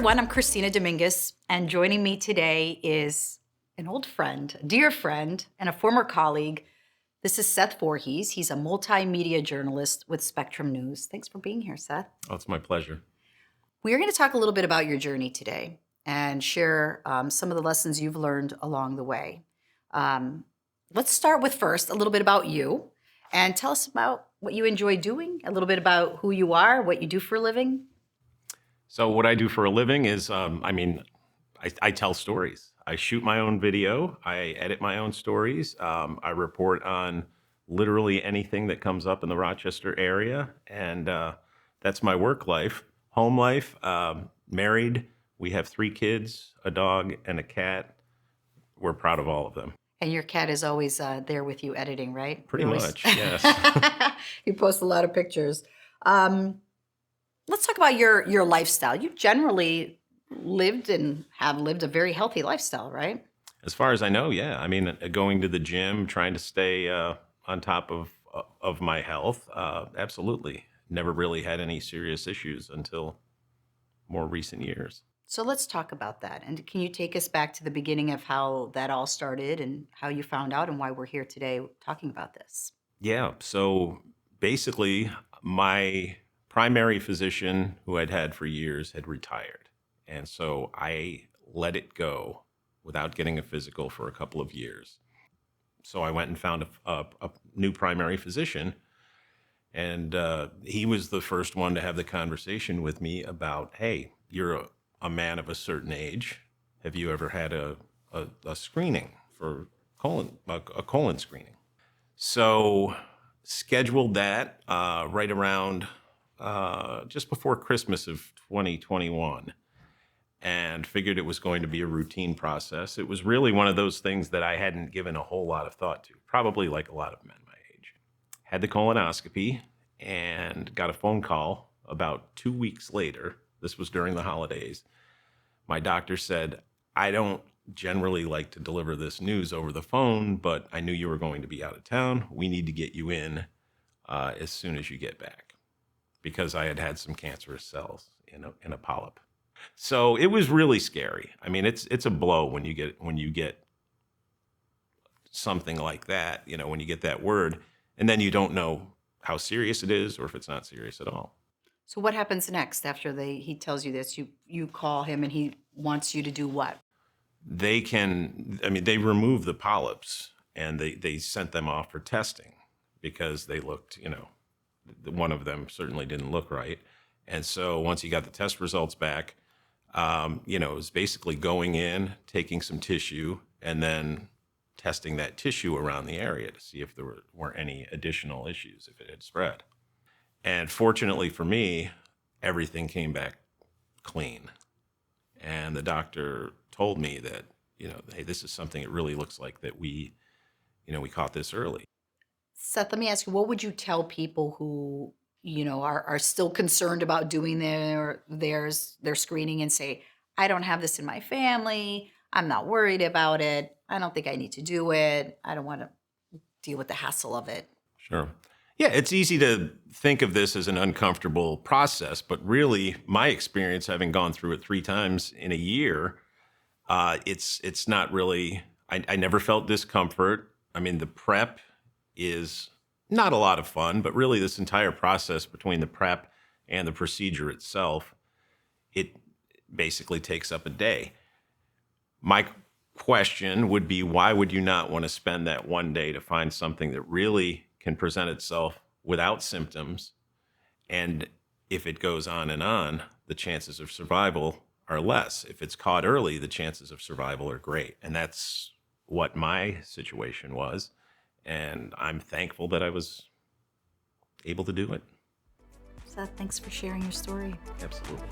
everyone. I'm Christina Dominguez, and joining me today is an old friend, a dear friend, and a former colleague. This is Seth Voorhees. He's a multimedia journalist with Spectrum News. Thanks for being here, Seth. Oh, it's my pleasure. We are going to talk a little bit about your journey today and share some of the lessons you've learned along the way. Let's start with first a little bit about you and tell us about what you enjoy doing, a little bit about who you are, what you do for a living. So what I do for a living is, I tell stories. I shoot my own video. I edit my own stories. I report on literally anything that comes up in the Rochester area. And that's my work life. Home life, married. We have 3 kids, a dog, and a cat. We're proud of all of them. And your cat is always there with you editing, right? Pretty much, yes. You post a lot of pictures. Let's talk about your lifestyle. You generally lived and have lived a very healthy lifestyle, right? As far as I know, yeah. I mean, going to the gym, trying to stay on top of my health, absolutely. Never really had any serious issues until more recent years. So let's talk about that. And can you take us back to the beginning of how that all started and how you found out and why we're here today talking about this? Yeah. So basically, my primary physician, who I'd had for years, had retired. And so I let it go without getting a physical for a couple of years. So I went and found a new primary physician. And he was the first one to have the conversation with me about, hey, you're a man of a certain age. Have you ever had a screening for a colon screening? So scheduled that right around just before Christmas of 2021, and figured it was going to be a routine process. It was really one of those things that I hadn't given a whole lot of thought to, probably like a lot of men my age. Had the colonoscopy and got a phone call about 2 weeks later. This was during the holidays. My doctor said, I don't generally like to deliver this news over the phone, but I knew you were going to be out of town. We need to get you in as soon as you get back, because I had some cancerous cells in a polyp. So it was really scary. I mean, it's a blow when you get something like that, when you get that word, and then you don't know how serious it is or if it's not serious at all. So what happens next after he tells you this? You call him and he wants you to do what? They remove the polyps and they sent them off for testing because they looked, one of them certainly didn't look right. And so once he got the test results back, it was basically going in, taking some tissue, and then testing that tissue around the area to see if there were any additional issues, if it had spread. And fortunately for me, everything came back clean. And the doctor told me that, hey, this is something it really looks like that we caught this early. Seth, let me ask you, what would you tell people who, are still concerned about doing their screening and say, I don't have this in my family. I'm not worried about it. I don't think I need to do it. I don't want to deal with the hassle of it. Sure. Yeah, it's easy to think of this as an uncomfortable process, but really my experience, having gone through it 3 times in a year, it's not really, I never felt discomfort. I mean, the prep is not a lot of fun, but really this entire process between the prep and the procedure itself, it basically takes up a day. My question would be, why would you not want to spend that one day to find something that really can present itself without symptoms? And if it goes on, the chances of survival are less. If it's caught early, the chances of survival are great. And that's what my situation was. And I'm thankful that I was able to do it. Seth, thanks for sharing your story. Absolutely.